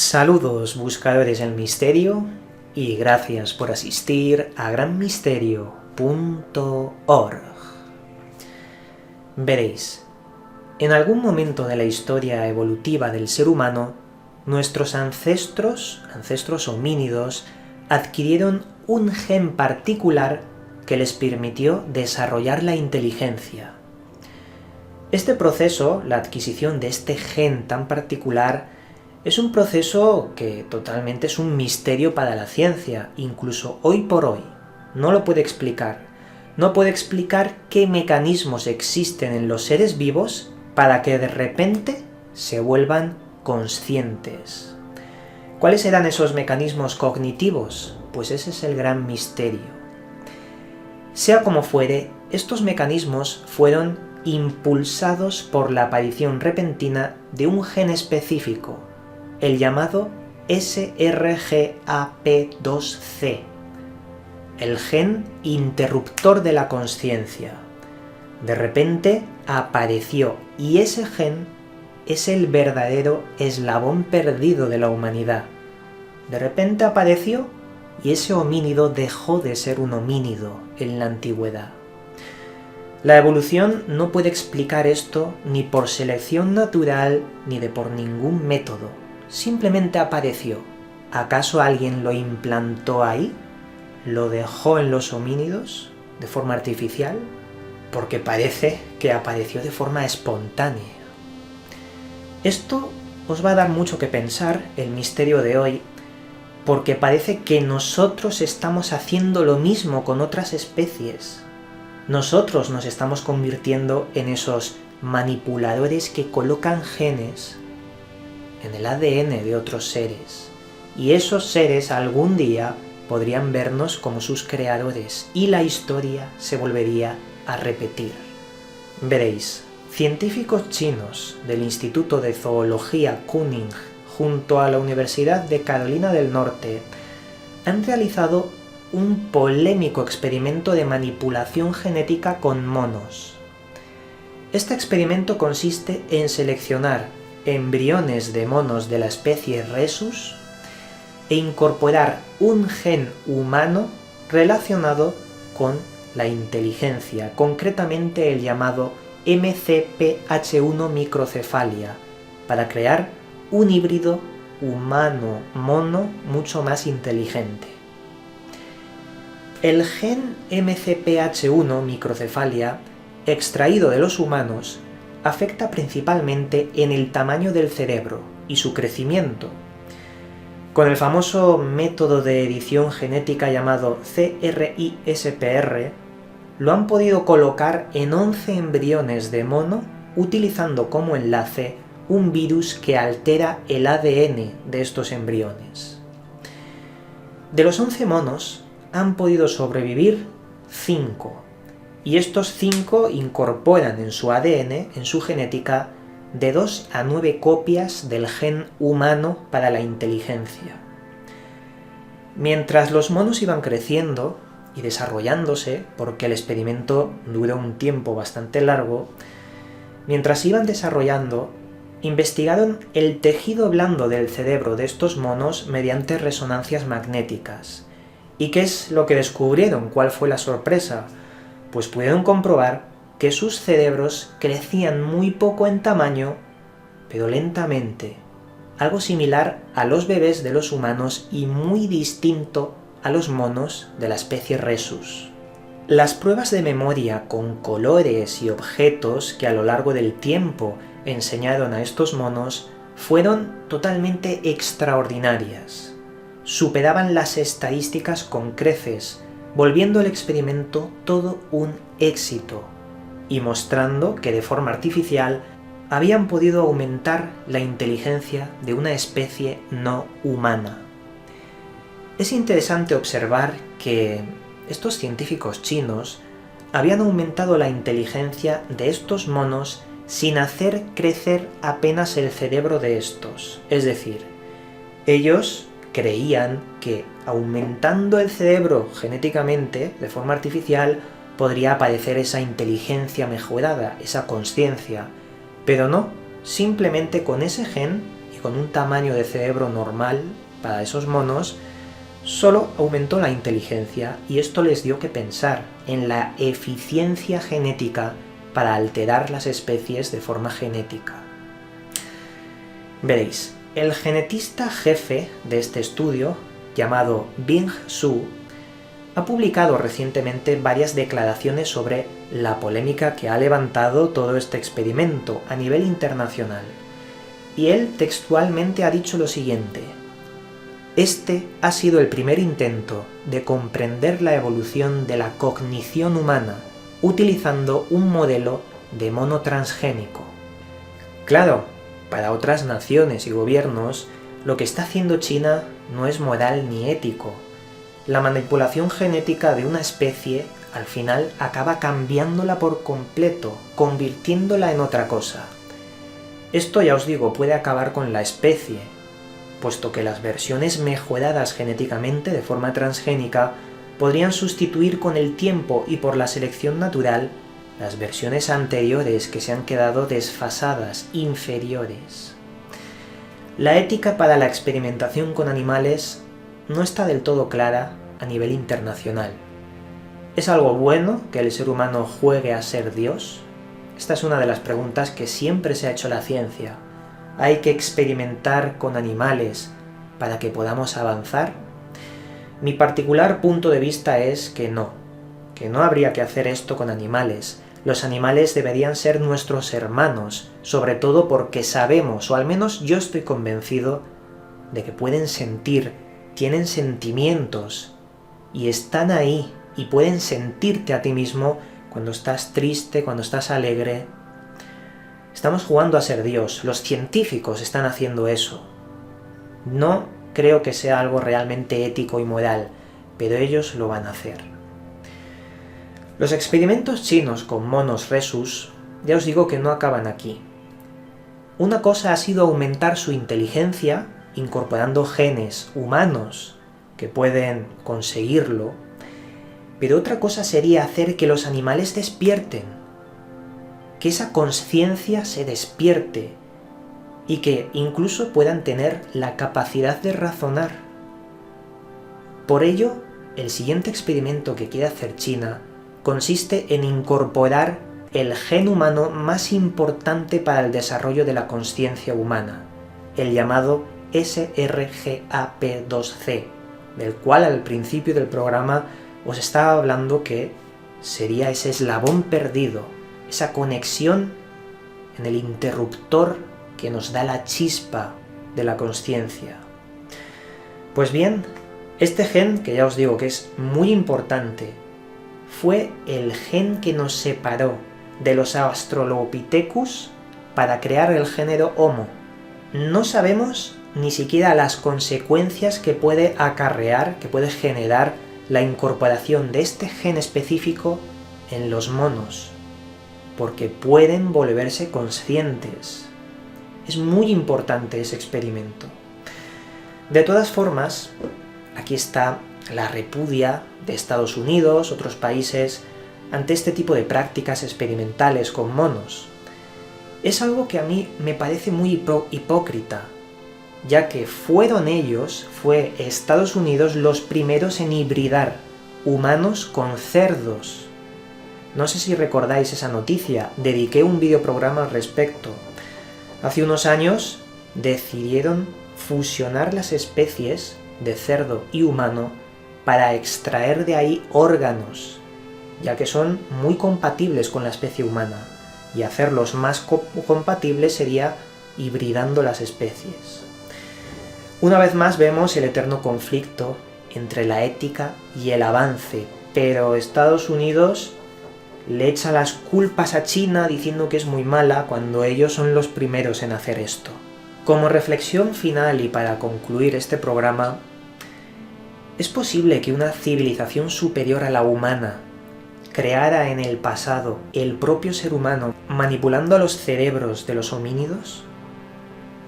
Saludos buscadores del misterio y gracias por asistir a granmisterio.org. Veréis, en algún momento de la historia evolutiva del ser humano, nuestros ancestros homínidos, adquirieron un gen particular que les permitió desarrollar la inteligencia. Este proceso, la adquisición de este gen tan particular, es un proceso que totalmente es un misterio para la ciencia, incluso hoy por hoy. No lo puede explicar. No puede explicar qué mecanismos existen en los seres vivos para que de repente se vuelvan conscientes. ¿Cuáles eran esos mecanismos cognitivos? Pues ese es el gran misterio. Sea como fuere, estos mecanismos fueron impulsados por la aparición repentina de un gen específico, el llamado SRGAP2C, el gen interruptor de la consciencia. De repente apareció, y ese gen es el verdadero eslabón perdido de la humanidad. De repente apareció y ese homínido dejó de ser un homínido en la antigüedad. La evolución no puede explicar esto ni por selección natural ni por ningún método. Simplemente apareció. ¿Acaso alguien lo implantó ahí? ¿Lo dejó en los homínidos de forma artificial? Porque parece que apareció de forma espontánea. Esto os va a dar mucho que pensar, el misterio de hoy, porque parece que nosotros estamos haciendo lo mismo con otras especies. Nosotros nos estamos convirtiendo en esos manipuladores que colocan genes en el ADN de otros seres, y esos seres algún día podrían vernos como sus creadores y la historia se volvería a repetir. Veréis, científicos chinos del Instituto de Zoología Kunming junto a la Universidad de Carolina del Norte han realizado un polémico experimento de manipulación genética con monos. Este experimento consiste en seleccionar embriones de monos de la especie Rhesus e incorporar un gen humano relacionado con la inteligencia, concretamente el llamado MCPH1 microcefalia, para crear un híbrido humano-mono mucho más inteligente. El gen MCPH1 microcefalia, extraído de los humanos, afecta principalmente en el tamaño del cerebro y su crecimiento. Con el famoso método de edición genética llamado CRISPR, lo han podido colocar en 11 embriones de mono utilizando como enlace un virus que altera el ADN de estos embriones. De los 11 monos han podido sobrevivir 5. Y estos 5 incorporan en su ADN, en su genética, de 2 a 9 copias del gen humano para la inteligencia. Mientras los monos iban creciendo y desarrollándose, porque el experimento duró un tiempo bastante largo, mientras iban desarrollando, investigaron el tejido blando del cerebro de estos monos mediante resonancias magnéticas. ¿Y qué es lo que descubrieron? ¿Cuál fue la sorpresa? Pues pudieron comprobar que sus cerebros crecían muy poco en tamaño, pero lentamente, algo similar a los bebés de los humanos y muy distinto a los monos de la especie Rhesus. Las pruebas de memoria con colores y objetos que a lo largo del tiempo enseñaron a estos monos fueron totalmente extraordinarias. Superaban las estadísticas con creces, volviendo el experimento todo un éxito y mostrando que de forma artificial habían podido aumentar la inteligencia de una especie no humana. Es interesante observar que estos científicos chinos habían aumentado la inteligencia de estos monos sin hacer crecer apenas el cerebro de estos. Es decir, ellos creían que aumentando el cerebro genéticamente, de forma artificial, podría aparecer esa inteligencia mejorada, esa consciencia. Pero no, simplemente con ese gen y con un tamaño de cerebro normal para esos monos, solo aumentó la inteligencia y esto les dio que pensar en la eficiencia genética para alterar las especies de forma genética. Veréis, el genetista jefe de este estudio, llamado Bing Su, ha publicado recientemente varias declaraciones sobre la polémica que ha levantado todo este experimento a nivel internacional. Y él textualmente ha dicho lo siguiente: este ha sido el primer intento de comprender la evolución de la cognición humana utilizando un modelo de mono transgénico. Claro, para otras naciones y gobiernos, lo que está haciendo China no es moral ni ético. La manipulación genética de una especie, al final, acaba cambiándola por completo, convirtiéndola en otra cosa. Esto, ya os digo, puede acabar con la especie, puesto que las versiones mejoradas genéticamente de forma transgénica podrían sustituir con el tiempo y por la selección natural las versiones anteriores que se han quedado desfasadas, inferiores. La ética para la experimentación con animales no está del todo clara a nivel internacional. ¿Es algo bueno que el ser humano juegue a ser Dios? Esta es una de las preguntas que siempre se ha hecho la ciencia. ¿Hay que experimentar con animales para que podamos avanzar? Mi particular punto de vista es que no habría que hacer esto con animales. Los animales deberían ser nuestros hermanos, sobre todo porque sabemos, o al menos yo estoy convencido, de que pueden sentir, tienen sentimientos, y están ahí, y pueden sentirte a ti mismo cuando estás triste, cuando estás alegre. Estamos jugando a ser Dios, los científicos están haciendo eso. No creo que sea algo realmente ético y moral, pero ellos lo van a hacer. Los experimentos chinos con monos rhesus, ya os digo que no acaban aquí. Una cosa ha sido aumentar su inteligencia, incorporando genes humanos que pueden conseguirlo, pero otra cosa sería hacer que los animales despierten, que esa conciencia se despierte y que incluso puedan tener la capacidad de razonar. Por ello, el siguiente experimento que quiere hacer China consiste en incorporar el gen humano más importante para el desarrollo de la conciencia humana, el llamado SRGAP2C, del cual al principio del programa os estaba hablando que sería ese eslabón perdido, esa conexión en el interruptor que nos da la chispa de la conciencia. Pues bien, este gen, que ya os digo que es muy importante, fue el gen que nos separó de los Australopithecus para crear el género Homo. No sabemos ni siquiera las consecuencias que puede acarrear, que puede generar la incorporación de este gen específico en los monos, porque pueden volverse conscientes. Es muy importante ese experimento. De todas formas, aquí está la repudia de Estados Unidos, otros países, ante este tipo de prácticas experimentales con monos. Es algo que a mí me parece muy hipócrita, ya que fue Estados Unidos los primeros en hibridar humanos con cerdos. No sé si recordáis esa noticia, dediqué un videoprograma al respecto. Hace unos años decidieron fusionar las especies de cerdo y humano para extraer de ahí órganos, ya que son muy compatibles con la especie humana, y hacerlos más compatibles sería hibridando las especies. Una vez más vemos el eterno conflicto entre la ética y el avance, pero Estados Unidos le echa las culpas a China diciendo que es muy mala cuando ellos son los primeros en hacer esto. Como reflexión final y para concluir este programa, ¿es posible que una civilización superior a la humana creara en el pasado el propio ser humano manipulando los cerebros de los homínidos?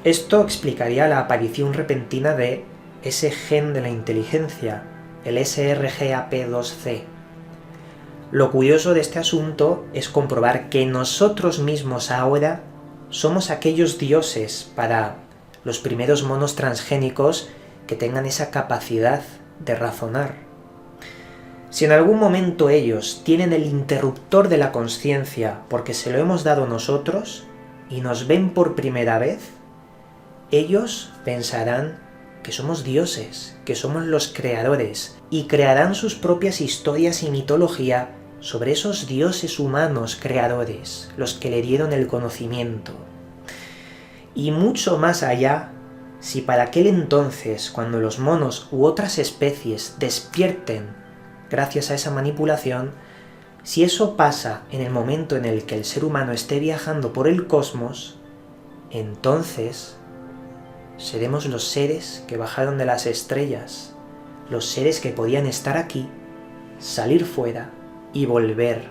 Esto explicaría la aparición repentina de ese gen de la inteligencia, el SRGAP2C. Lo curioso de este asunto es comprobar que nosotros mismos ahora somos aquellos dioses para los primeros monos transgénicos que tengan esa capacidad de razonar. Si en algún momento ellos tienen el interruptor de la consciencia porque se lo hemos dado nosotros y nos ven por primera vez, ellos pensarán que somos dioses, que somos los creadores, y crearán sus propias historias y mitología sobre esos dioses humanos creadores, los que le dieron el conocimiento. Y mucho más allá, si para aquel entonces, cuando los monos u otras especies despierten gracias a esa manipulación, si eso pasa en el momento en el que el ser humano esté viajando por el cosmos, entonces seremos los seres que bajaron de las estrellas, los seres que podían estar aquí, salir fuera y volver.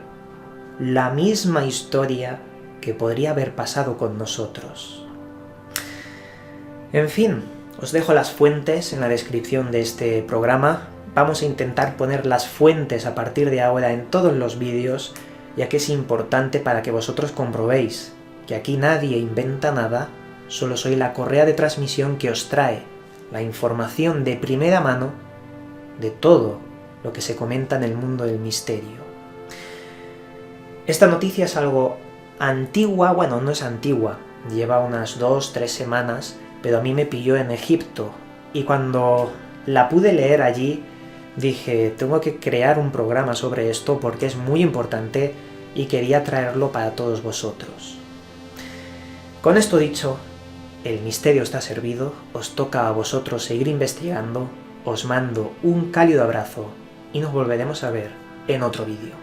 La misma historia que podría haber pasado con nosotros. En fin, os dejo las fuentes en la descripción de este programa. Vamos a intentar poner las fuentes a partir de ahora en todos los vídeos, ya que es importante para que vosotros comprobéis que aquí nadie inventa nada, solo soy la correa de transmisión que os trae la información de primera mano de todo lo que se comenta en el mundo del misterio. Esta noticia es algo antigua, bueno, no es antigua, lleva unas 2-3 semanas, pero a mí me pilló en Egipto, y cuando la pude leer allí, dije, tengo que crear un programa sobre esto porque es muy importante y quería traerlo para todos vosotros. Con esto dicho, el misterio está servido, os toca a vosotros seguir investigando, os mando un cálido abrazo y nos volveremos a ver en otro vídeo.